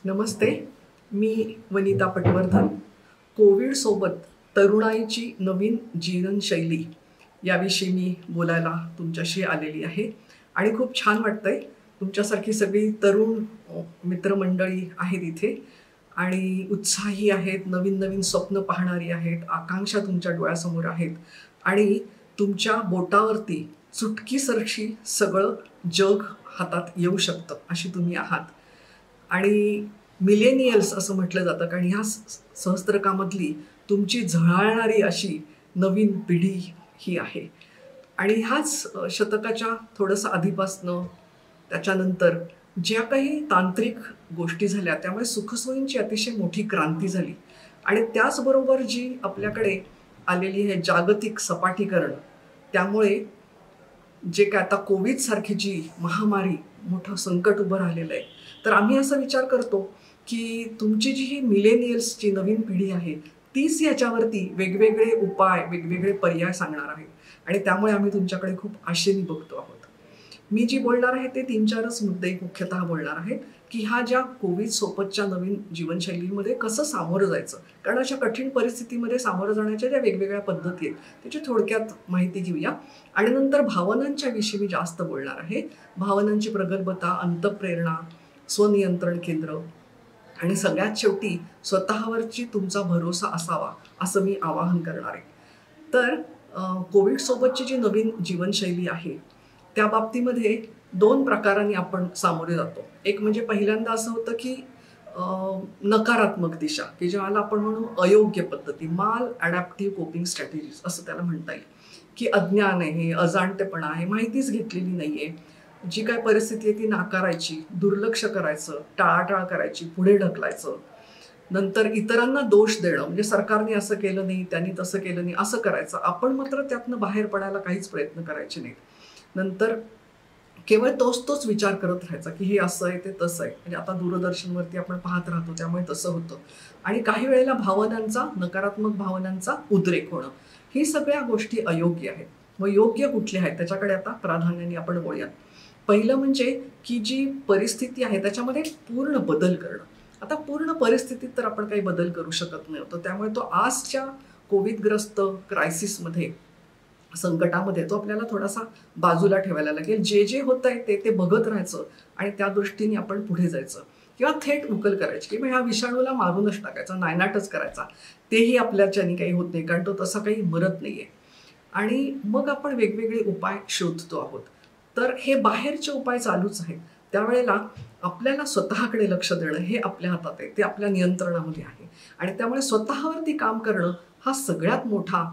नमस्ते. मी वनिता पटवर्धन. कोविडसोबत तरुणाईची नवीन जीवनशैली याविषयी मी बोलायला तुमच्याशी आलेली आहे आणि खूप छान वाटतंय. तुमच्यासारखी सगळी तरुण मित्रमंडळी आहेत इथे आणि उत्साही आहेत, नवीन नवीन स्वप्न पाहणारी आहेत, आकांक्षा तुमच्या डोळ्यासमोर आहेत आणि तुमच्या बोटावरती चुटकीसरशी सगळं जग हातात येऊ शकतं अशी तुम्ही आहात. आणि मिलेनियल्स असं म्हटलं जातं कारण ह्या सहस्त्रकामधली तुमची झळाळणारी अशी नवीन पिढी ही आहे. आणि ह्याच शतकाच्या थोडंसं आधीपासनं त्याच्यानंतर ज्या काही तांत्रिक गोष्टी झाल्या त्यामुळे सुखसोयींची अतिशय मोठी क्रांती झाली आणि त्याचबरोबर जी आपल्याकडे आलेली आहे जागतिक सपाटीकरण, त्यामुळे जे काय आता कोविड सारखी जी महामारी मोठं संकट उभं राहिलेलं आहे, तर आम्ही असा विचार करतो की तुमची जी ही मिलेनियल्सची नवीन पिढी आहे तीच याच्यावरती वेगवेगळे उपाय वेगवेगळे पर्याय सांगणार आहेत आणि त्यामुळे आम्ही तुमच्याकडे खूप आशेने बघतो आहोत. मी जी बोलणार आहे ते 3-4च मुद्दे मुख्यतः बोलणार आहे की ह्या ज्या कोविड सोबतच्या नवीन जीवनशैलीमध्ये कसं सामोरं जायचं, कारण अशा कठीण परिस्थितीमध्ये सामोरं जाण्याच्या ज्या वेगवेगळ्या पद्धती आहेत त्याची थोडक्यात माहिती घेऊया आणि नंतर भावनांच्या विषयी मी जास्त बोलणार आहे. भावनांची प्रगल्भता, अंतःप्रेरणा, स्वनियंत्रण केंद्र आणि सगळ्यात शेवटी स्वतःवरची तुमचा भरोसा असावा असं मी आवाहन करणार आहे. तर कोविड सोबतची जी नवीन जीवनशैली आहे त्या बाबतीमध्ये 2 प्रकारांनी आपण सामोरे जातो. एक म्हणजे पहिल्यांदा असं होतं की नकारात्मक दिशा की ज्याला आपण म्हणू अयोग्य पद्धती, माल ॲडॅप्टिव्ह कोपिंग स्ट्रॅटेजीज असं त्याला म्हणता येईल, की अज्ञान आहे, अजाणतेपणा आहे, माहितीच घेतलेली नाहीये, जी काय परिस्थिती आहे ती नाकारायची, दुर्लक्ष करायचं, टाळाटाळ करायची, पुढे ढकलायचं, नंतर इतरांना दोष देणं म्हणजे सरकारने असं केलं नाही, त्यांनी तसं केलं नाही असं करायचं, आपण मात्र त्यातनं बाहेर पडायला काहीच प्रयत्न करायचे नाहीत. नंतर केवळ तोच विचार करत राहायचा की हे असं आहे ते तसं आहे, म्हणजे आता दूरदर्शनवरती आपण पाहत राहतो त्यामुळे तसं होतं. आणि काही वेळेला भावनांचा, नकारात्मक भावनांचा उद्रेक होणं, ही सगळ्या गोष्टी अयोग्य आहेत. मग योग्य कुठल्या आहेत त्याच्याकडे आता प्राधान्याने आपण बोलूयात. पहिलं म्हणजे की जी परिस्थिती आहे त्याच्यामध्ये पूर्ण बदल करणं. आता पूर्ण परिस्थितीत तर आपण काही बदल करू शकत नाही होतो, त्यामुळे तो आजच्या कोविडग्रस्त क्रायसिसमध्ये, संकटामध्ये तो आपल्याला थोडासा बाजूला ठेवायला लागेल. जे जे होत आहे ते बघत राहायचं आणि त्या दृष्टीने आपण पुढे जायचं किंवा थेट उकल करायची की ह्या विषाणूला मारूनच टाकायचा, नायनाटच करायचा, तेही आपल्याच्यानी काही होत नाही कारण तो तसा काही मरत नाहीये. आणि मग आपण वेगवेगळे उपाय शोधतो आहोत. तर हे बाहेरचे उपाय चालूच आहेत, त्यावेळेला आपल्याला स्वतःकडे लक्ष देणं हे आपल्या हातात आहे, ते आपल्या नियंत्रणामध्ये आहे आणि त्यामुळे स्वतःवरती काम करणं हा सगळ्यात मोठा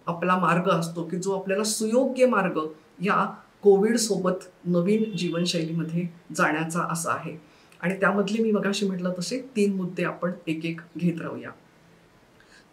आपला मार्ग असतो की जो आपल्याला सुयोग्य मार्ग या कोविड सोबत नवीन जीवनशैलीमध्ये जाण्याचा असा आहे. आणि त्यामधले मी मगाशी म्हटलं तसे 3 मुद्दे आपण एक एक घेत राहूया.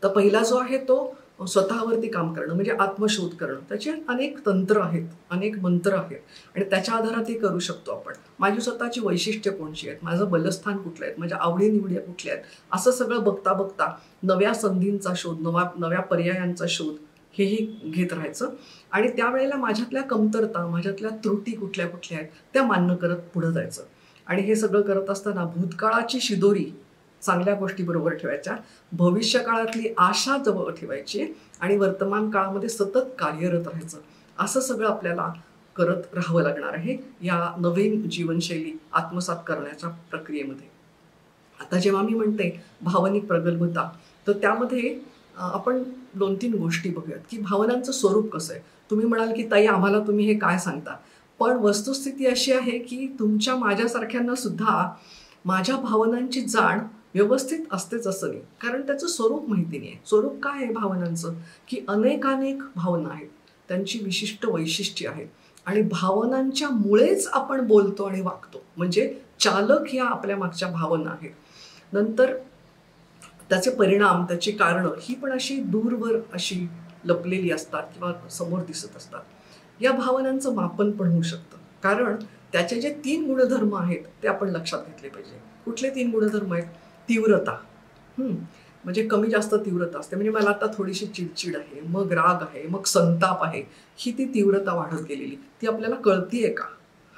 तर पहिला जो आहे तो स्वतःवरती काम करणं म्हणजे आत्मशोध करणं. त्याचे अनेक तंत्र आहेत, अनेक मंत्र आहेत आणि त्याच्या आधारात हे करू शकतो आपण. माझी स्वतःची वैशिष्ट्य कोणची आहेत, माझं बलस्थान कुठलं आहेत, माझ्या आवडीनिवडी कुठल्या आहेत, असं सगळं बघता बघता नव्या संधींचा शोध, नव्या पर्यायांचा शोध हेही घेत राहायचं आणि त्यावेळेला माझ्यातल्या कमतरता, माझ्यातल्या त्रुटी कुठल्या कुठल्या आहेत त्या मान्य करत पुढे जायचं. आणि हे सगळं करत असताना भूतकाळाची शिदोरी चांगल्या गोष्टी बरोबर ठेवायच्या, भविष्य काळातली आशा जवळ ठेवायची आणि वर्तमान काळामध्ये सतत कार्यरत राहायचं. असं सगळं आपल्याला करत राहावं लागणार आहे या नवीन जीवनशैली आत्मसात करण्याच्या प्रक्रियेमध्ये. आता जेव्हा मी म्हणते भावनिक प्रगल्भता, तर त्यामध्ये आपण 2-3 गोष्टी बघूयात की भावनांचं स्वरूप कसं आहे. तुम्ही म्हणाल की ताई आम्हाला तुम्ही हे काय सांगता, पण वस्तुस्थिती अशी आहे की तुमच्या माझ्यासारख्यांना सुद्धा माझ्या भावनांची जाण व्यवस्थित असतेच असं नाही, कारण त्याचं स्वरूप माहिती नाही आहे. स्वरूप काय आहे भावनांचं, की अनेकानेक भावना आहेत, त्यांची विशिष्ट वैशिष्ट्ये आहेत आणि भावनांच्या मुळेच आपण बोलतो आणि वागतो, म्हणजे चालक ह्या आपल्या मागच्या भावना आहेत. नंतर त्याचे परिणाम, त्याची कारणं ही पण अशी दूरवर अशी लपलेली असतात किंवा समोर दिसत असतात. या भावनांचं मापन पण होऊ शकतं, कारण त्याचे जे 3 गुणधर्म आहेत ते आपण लक्षात घेतले पाहिजे. कुठले 3 गुणधर्म आहेत? तीव्रता, म्हणजे कमी जास्त तीव्रता असते, म्हणजे मला आता थोडीशी चिडचिड आहे, मग राग आहे, मग संताप आहे, ही ती तीव्रता वाढत गेलेली ती आपल्याला कळतीये का?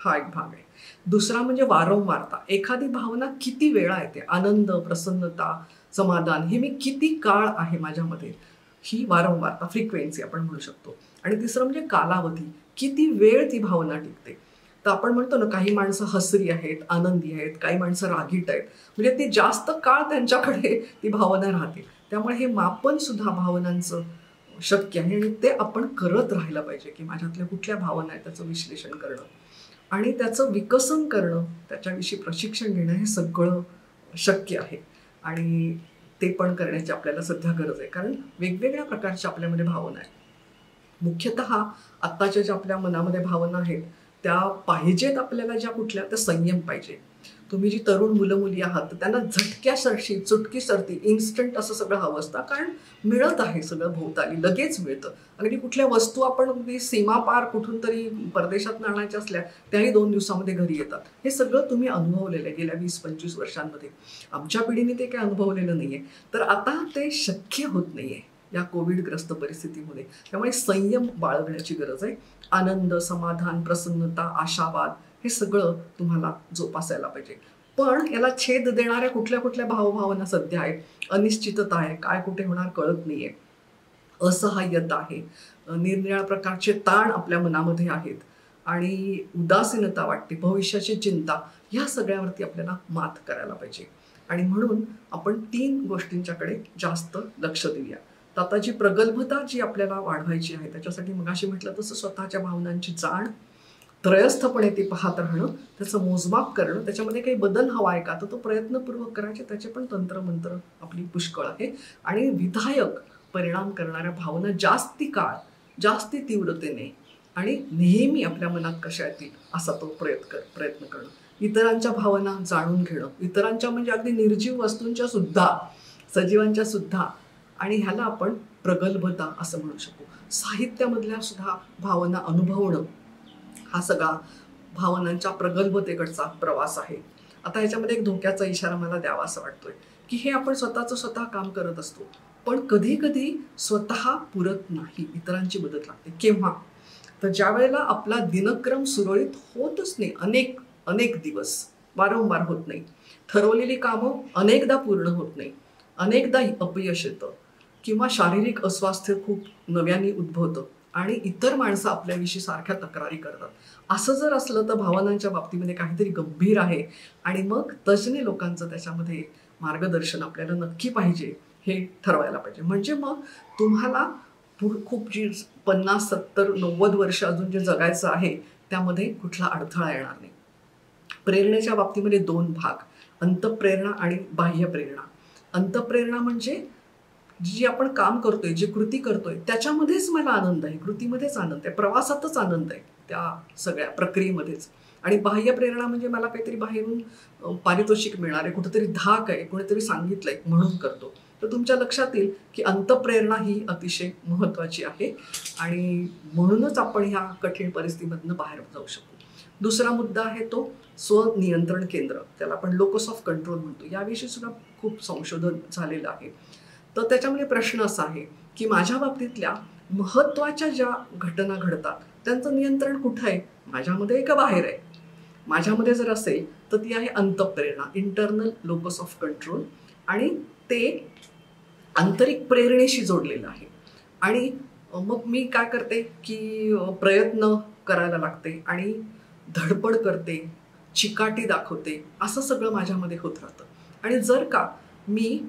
हा एक भाग आहे. दुसरा म्हणजे वारंवारता. एखादी भावना किती वेळा येते, आनंद, प्रसन्नता, समाधान, हे मी किती काळ आहे माझ्यामध्ये, ही वारंवारता, फ्रिक्वेन्सी आपण म्हणू शकतो. आणि तिसरं म्हणजे कालावधी, किती वेळ ती भावना टिकते. तर आपण म्हणतो ना, काही माणसं हसरी आहेत, आनंदी आहेत, काही माणसं रागीट आहेत, म्हणजे ती जास्त काळ त्यांच्याकडे ती भावना राहते. त्यामुळे हे मापन सुद्धा भावनांचं शक्य आहे आणि ते आपण करत राहिलं पाहिजे, की माझ्यातल्या कुठल्या भावना आहेत त्याचं विश्लेषण करणं आणि त्याचं विकसन करणं, त्याच्याविषयी प्रशिक्षण घेणं, हे सगळं शक्य आहे. आणि ते पण करण्याची आपल्याला सध्या गरज आहे, कारण वेगवेगळ्या प्रकारच्या आपल्यामध्ये भावना आहेत. मुख्यतः आत्ताच्या ज्या आपल्या मनामध्ये भावना आहेत त्या पाहिजेत आपल्याला, ज्या कुठल्या, त्या संयम पाहिजे. तुम्ही जी तरुण मुलं मुली आहात तर त्यांना झटक्यासरशी, चुटकीसरती, इन्स्टंट असं सगळं हवं असतं, कारण मिळत आहे सगळं भोवताली, लगेच मिळतं. अगदी कुठल्या वस्तू आपण अगदी सीमापार कुठून तरी परदेशात आणायच्या असल्या त्याही 2 दिवसामध्ये घरी येतात. हे सगळं तुम्ही अनुभवलेलं आहे गेल्या 20-25 वर्षांमध्ये. आमच्या पिढीने ते काही अनुभवलेलं नाही आहे. तर आता ते शक्य होत नाही आहे या कोविडग्रस्त परिस्थितीमध्ये. त्यामुळे संयम बाळगण्याची गरज आहे. आनंद, समाधान, प्रसन्नता, आशावाद, हे सगळं तुम्हाला जोपासायला पाहिजे. पण याला छेद देणाऱ्या कुठल्या कुठल्या भावभावना सध्या आहेत. अनिश्चितता आहे, काय कुठे होणार कळत नाहीये, असहाय्यता आहे, निरनिराळ्या प्रकारचे ताण आपल्या मनामध्ये आहेत आणि उदासीनता वाटते, भविष्याची चिंता, ह्या सगळ्यावरती आपल्याला मात करायला पाहिजे. आणि म्हणून आपण 3 गोष्टींच्याकडे जास्त लक्ष देऊया. तर आता जी प्रगल्भता जी आपल्याला वाढवायची आहे त्याच्यासाठी मगाशी म्हटलं तसं स्वतःच्या भावनांची जाण, त्रयस्थपणे ते पाहत राहणं, त्याचं मोजमाप करणं, त्याच्यामध्ये काही बदल हवा आहे का तर तो प्रयत्नपूर्वक करायचे, त्याचे पण तंत्रमंत्र आपली पुष्कळ आहे. आणि विधायक परिणाम करणाऱ्या भावना जास्ती काळ, जास्ती तीव्रतेने आणि नेहमी आपल्या मनात कशा येतील असा तो प्रयत्न करणं. इतरांच्या भावना जाणून घेणं, इतरांच्या म्हणजे अगदी निर्जीव वस्तूंच्या सुद्धा, सजीवांच्या सुद्धा, आणि ह्याला आपण प्रगल्भता असं म्हणू शकू. साहित्यामधल्या सुद्धा भावना अनुभवणं, हा सगळा भावनांच्या प्रगल्भतेकडचा प्रवास आहे. आता ह्याच्यामध्ये एक धोक्याचा इशारा मला द्यावा असं वाटतोय, की हे आपण स्वतः काम करत असतो, पण कधी कधी स्वतः पुरत नाही, इतरांची मदत लागते. केव्हा? तर ज्या वेळेला आपला दिनक्रम सुरळीत होतच नाही, अनेक दिवस वारंवार होत नाही, ठरवलेली कामं अनेकदा पूर्ण होत नाही, अनेकदा अपयश येतं, किंवा शारीरिक अस्वास्थ्य खूप नव्याने उद्भवतं आणि इतर माणसं आपल्याविषयी सारख्या तक्रारी करतात. असं जर असलं तर भावनांच्या बाबतीमध्ये काहीतरी गंभीर आहे आणि मग तज्ज्ञ लोकांचं त्याच्यामध्ये मार्गदर्शन आपल्याला नक्की पाहिजे, हे ठरवायला पाहिजे. म्हणजे मग तुम्हाला खूप जी 50, 70, 90 वर्ष अजून जे जगायचं आहे त्यामध्ये कुठला अडथळा येणार नाही. प्रेरणेच्या बाबतीमध्ये 2 भाग, अंतःप्रेरणा आणि बाह्य प्रेरणा. अंतःप्रेरणा म्हणजे जी आपण काम करतोय, जी कृती करतोय त्याच्यामध्येच मला आनंद आहे, कृतीमध्येच आनंद आहे, प्रवासातच आनंद आहे, त्या सगळ्या प्रक्रियेमध्येच. आणि बाह्य प्रेरणा म्हणजे मला काहीतरी बाहेरून पारितोषिक मिळणार आहे, कुठेतरी धाक आहे, कोणीतरी सांगितलंय म्हणून करतो. तर तुमच्या लक्षात येईल की अंतःप्रेरणा ही अतिशय महत्त्वाची आहे आणि म्हणूनच आपण ह्या कठीण परिस्थितीमधनं बाहेर जाऊ शकू. दुसरा मुद्दा आहे तो स्वनियंत्रण केंद्र, त्याला आपण लोकस ऑफ कंट्रोल म्हणतो. याविषयी सुद्धा खूप संशोधन झालेलं आहे. तर त्याच्यामध्ये प्रश्न असा आहे की माझ्या बाबतीतल्या महत्त्वाच्या ज्या घटना घडतात त्यांचं नियंत्रण कुठं आहे, माझ्यामध्ये का बाहेर आहे? माझ्यामध्ये जर असेल तर ती आहे अंतःप्रेरणा, इंटरनल लोकस ऑफ कंट्रोल, आणि ते आंतरिक प्रेरणेशी जोडलेलं आहे. आणि मग मी काय करते की प्रयत्न करायला लागते आणि धडपड करते, चिकाटी दाखवते, असं सगळं माझ्यामध्ये होत राहतं. आणि जर का मी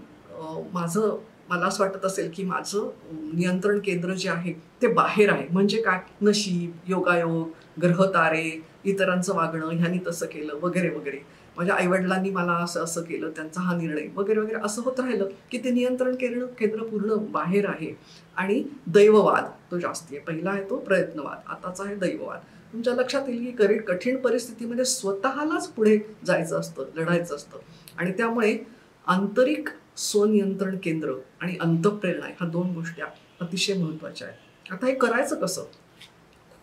मला असं वाटत असेल की माझं नियंत्रण केंद्र जे आहे ते बाहेर आहे, म्हणजे काय, नशीब, योगायोग, ग्रहतारे, इतरांचं वागणं, ह्यांनी तसं केलं वगैरे वगैरे, माझ्या आईवडिलांनी मला असं केलं, त्यांचा हा निर्णय वगैरे वगैरे, असं होत राहिलं की ते नियंत्रण केंद्र पूर्ण बाहेर आहे. आणि दैववाद तो जास्ती आहे. पहिला आहे तो प्रयत्नवाद, आताचा आहे दैववाद. तुमच्या लक्षात येईल की कठीण परिस्थितीमध्ये स्वतःलाच पुढे जायचं असतं, लढायचं असतं. आणि त्यामुळे आंतरिक स्वनियंत्रण केंद्र आणि अंतःप्रेरणा ह्या 2 गोष्टी अतिशय महत्त्वाच्या आहेत. आता हे करायचं कसं?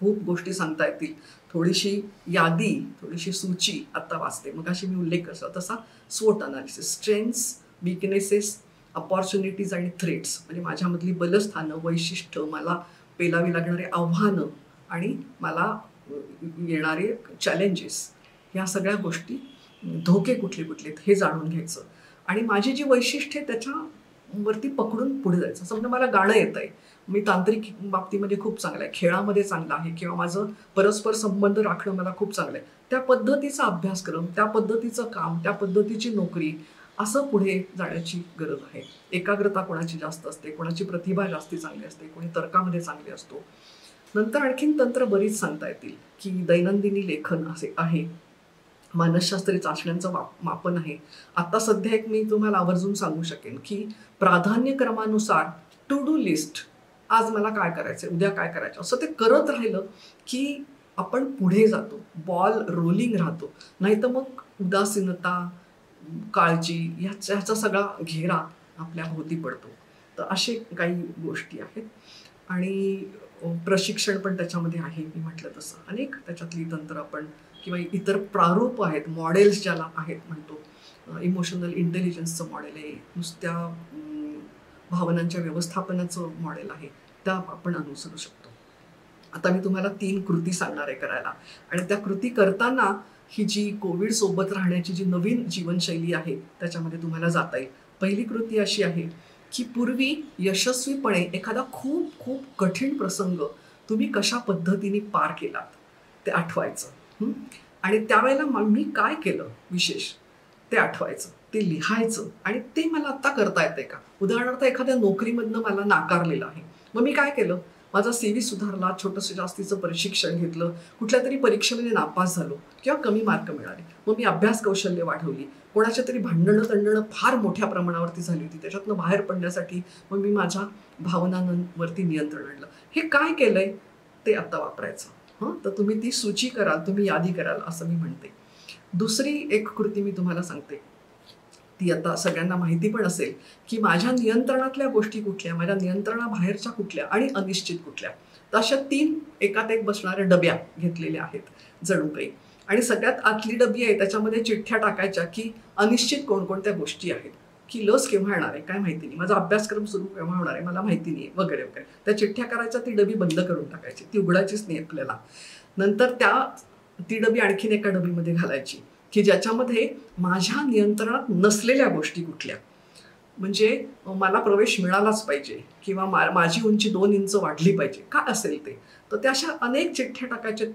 खूप गोष्टी सांगता येतील. थोडीशी यादी, थोडीशी सूची आता वाचते. मग अशी मी उल्लेख करतो तसा स्वोट अनालिसिस, स्ट्रेंथ्स, वीकनेसेस, अपॉर्च्युनिटीज आणि थ्रेट्स, म्हणजे माझ्यामधली बलस्थानं, वैशिष्ट्य, मला पेलावी लागणारे आव्हानं आणि मला येणारे चॅलेंजेस, ह्या सगळ्या गोष्टी, धोके कुठले कुठले हे जाणून घ्यायचं आणि माझी जी वैशिष्ट्ये त्याच्यावरती पकडून पुढे जायचं. समजा मला गाणं येतं आहे, मी तांत्रिक बाबतीमध्ये खूप चांगलं आहे, खेळामध्ये चांगलं आहे किंवा माझं परस्पर संबंध राखणं मला खूप चांगलं आहे, त्या पद्धतीचा अभ्यासक्रम, त्या पद्धतीचं काम, त्या पद्धतीची नोकरी, असं पुढे जाण्याची गरज आहे. एकाग्रता कोणाची जास्त असते, कोणाची प्रतिभा जास्ती चांगली असते, कोणी तर्कामध्ये चांगले असतो. नंतर आणखीन तंत्र बरीच सांगता येतील की दैनंदिनी लेखन असे आहे, मानसशास्त्रीय चाचण्यांचं मापन आहे. आता सध्या एक मी तुम्हाला आवर्जून सांगू शकेन की प्राधान्यक्रमानुसार टू डू लिस्ट, आज मला काय करायचं, उद्या काय करायचं, असं ते करत राहिलं की आपण पुढे जातो, बॉल रोलिंग राहतो. नाही तर मग उदासीनता, काळजी ह्याचा सगळा घेरा आपल्या भोवती पडतो. तर असे काही गोष्टी आहेत आणि प्रशिक्षण पण त्याच्यामध्ये आहे. मी म्हटलं तसं अनेक त्याच्यातली तंत्र आपण किंवा इतर प्रारूप आहेत, मॉडेल्स ज्याला आहेत म्हणतो. इमोशनल इंटेलिजन्सचं मॉडेल आहे, नुसत्या भावनांच्या व्यवस्थापनाचं मॉडेल आहे, त्या आपण अनुसरू शकतो. आता मी तुम्हाला 3 कृती सांगणार आहे करायला आणि त्या कृती करताना ही जी कोविड सोबत राहण्याची जी नवीन जीवनशैली आहे त्याच्यामध्ये तुम्हाला जाता येईल. पहिली कृती अशी आहे की पूर्वी यशस्वीपणे एखादा खूप खूप कठीण प्रसंग तुम्ही कशा पद्धतीने पार केलात ते आठवायचं आणि त्यावेळेला मी काय केलं विशेष ते आठवायचं, ते लिहायचं आणि ते मला आत्ता करता येते का. उदाहरणार्थ एखाद्या नोकरीमधनं मला नाकारलेलं आहे, मग मी काय केलं, माझा CV सुधारला, छोटंसं जास्तीचं प्रशिक्षण घेतलं, कुठल्या तरी परीक्षेमध्ये नापास झालो किंवा कमी मार्क मिळाले, मग मी अभ्यास कौशल्य वाढवली, कोणाच्या तरी भांडणं फार मोठ्या प्रमाणावरती झाली होती, त्याच्यातनं बाहेर पडण्यासाठी मग मी माझ्या भावनांवरती नियंत्रण आणलं. हे काय केलंय ते आता वापरायचं. तर तुम्ही ती सूची कराल, तुम्ही यादी कराल असं मी म्हणते. दुसरी एक कृती मी तुम्हाला सांगते, ती आता सगळ्यांना माहिती पण असेल की माझ्या नियंत्रणातल्या गोष्टी कुठल्या, माझ्या नियंत्रणाबाहेरच्या कुठल्या आणि अनिश्चित कुठल्या. तर अशा 3 एकात एक बसणाऱ्या डब्या घेतलेल्या आहेत जणू काही, आणि सगळ्यात आतली डबी आहे त्याच्यामध्ये चिठ्ठ्या टाकायच्या की अनिश्चित कोणकोणत्या गोष्टी आहेत, की लस केव्हा येणार आहे काय माहिती नाही, माझा अभ्यासक्रम सुरू केव्हा होणार आहे मला माहिती नाही वगैरे वगैरे. त्या चिठ्ठ्या करायच्या, ती डबी बंद करून टाकायची, ती उघडायचीच नाही आपल्याला. नंतर ती डबी आणखीन एका डबीमध्ये घालायची की ज्याच्यामध्ये माझ्या नियंत्रणात नसलेल्या गोष्टी कुठल्या, म्हणजे मला प्रवेश मिळालाच पाहिजे किंवा माझी उंची 2 इंच वाढली पाहिजे, काय असेल ते. तर त्या अशा अनेक चिठ्ठ्या टाकायच्या,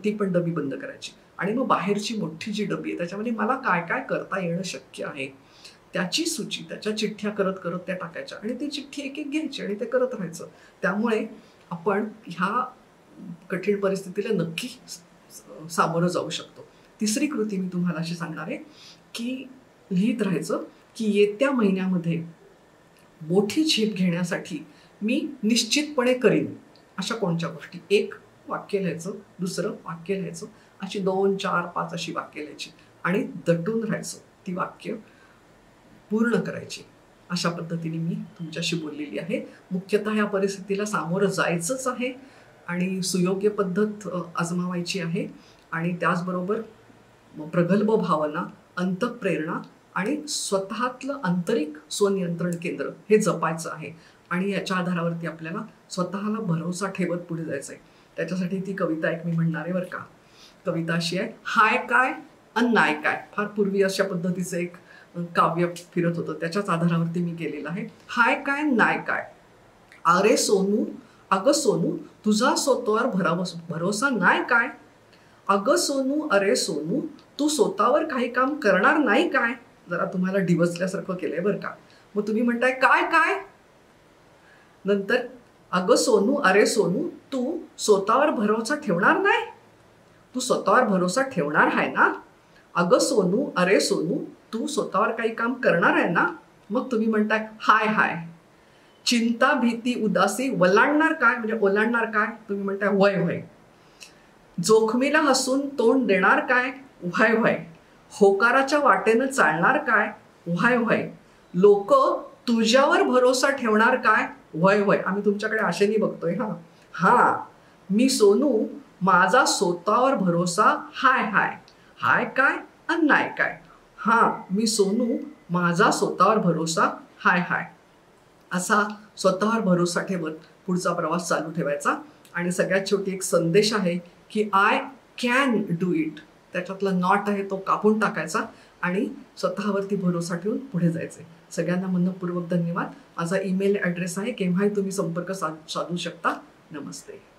ती पण डबी बंद करायची. आणि मग बाहेरची मोठी जी डबी आहे त्याच्यामध्ये मला काय काय करता येणं शक्य आहे त्याची सूची, त्याच्या चिठ्ठ्या करत करत त्या टाकायच्या आणि ती चिठ्ठी एक एक घ्यायची आणि ते करत राहायचं. त्यामुळे आपण ह्या कठीण परिस्थितीला नक्की सामोरं जाऊ शकतो. तिसरी कृती मी तुम्हाला अशी सांगणार आहे की लिहित राहायचं की येत्या महिन्यामध्ये मोठी झेप घेण्यासाठी मी निश्चितपणे करीन अशा कोणत्या गोष्टी. एक वाक्य लिहायचं, दुसरं वाक्य लिहायचं, अशी 2, 4, 5 अशी वाक्य लिहायची आणि दटून राहायचं, ती वाक्य पूर्ण करायची. अशा पद्धतीने मी तुमच्याशी बोललेली आहे. मुख्यतः या परिस्थितीला सामोरं जायचंच आहे आणि सुयोग्य पद्धत आजमावायची आहे आणि त्याचबरोबर प्रगल्भ भावना, अंतःप्रेरणा आणि स्वतःतलं आंतरिक स्वनियंत्रण केंद्र हे जपायचं आहे आणि याच्या आधारावरती आपल्याला स्वतःला भरोसा ठेवत पुढे जायचं आहे. त्याच्यासाठी ती कविता एक मी म्हणणार आहे बरं का. कविता अशी आहे, हाय काय अन नाय काय. फार पूर्वी अशा पद्धतीचं एक काव्य फिरत होतं, त्याच्याच आधारावरती मी केलेलं आहे. हाय काय नाय काय, अरे सोनू अगं सोनू तुझा स्वतःवर भरोसा नाही काय. अगं सोनू अरे सोनू तू स्वतःवर काही काम करणार नाही काय. जरा तुम्हाला डिवचल्यासारखं केलंय बरं का. मग तुम्ही म्हणताय काय काय, नंतर अगं सोनू अरे सोनू तू स्वतःवर भरोसा ठेवणार नाही, तू स्वतःवर भरोसा ठेवणार आहे ना. अगं सोनू अरे सोनू तू स्वतःवर काही काम करणार आहे ना. मग तुम्ही म्हणताय हाय हाय, चिंता भीती उदासी वलांडणार काय, म्हणजे ओलांडणार काय. तुम्ही म्हणताय वय वय, जोखमीला हसून तोंड देणार काय. व्हाय व्हाय, होकाराच्या वाटेनं चालणार काय. व्हाय व्हाय, लोक तुझ्यावर भरोसा ठेवणार काय. व्हाय व्हाय, आम्ही तुमच्याकडे आशेने बघतोय. हा मी सोनू माझा स्वतःवर भरोसा हाय हाय. हाय काय आणि नाही काय. मी सोनू माझा स्वतःवर भरोसा हाय हाय. असा स्वतःवर भरोसा ठेवत पुढचा प्रवास चालू ठेवायचा. आणि सगळ्यात शेवटी एक संदेश आहे की आय कॅन डू इट, त्याच्यातला नॉट आहे तो कापून टाकायचा आणि स्वतःवरती भरोसा ठेवून पुढे जायचे. सगळ्यांना मनपूर्वक धन्यवाद. माझा ईमेल ॲड्रेस आहे, केव्हाही तुम्ही संपर्क साधू शकता. नमस्ते.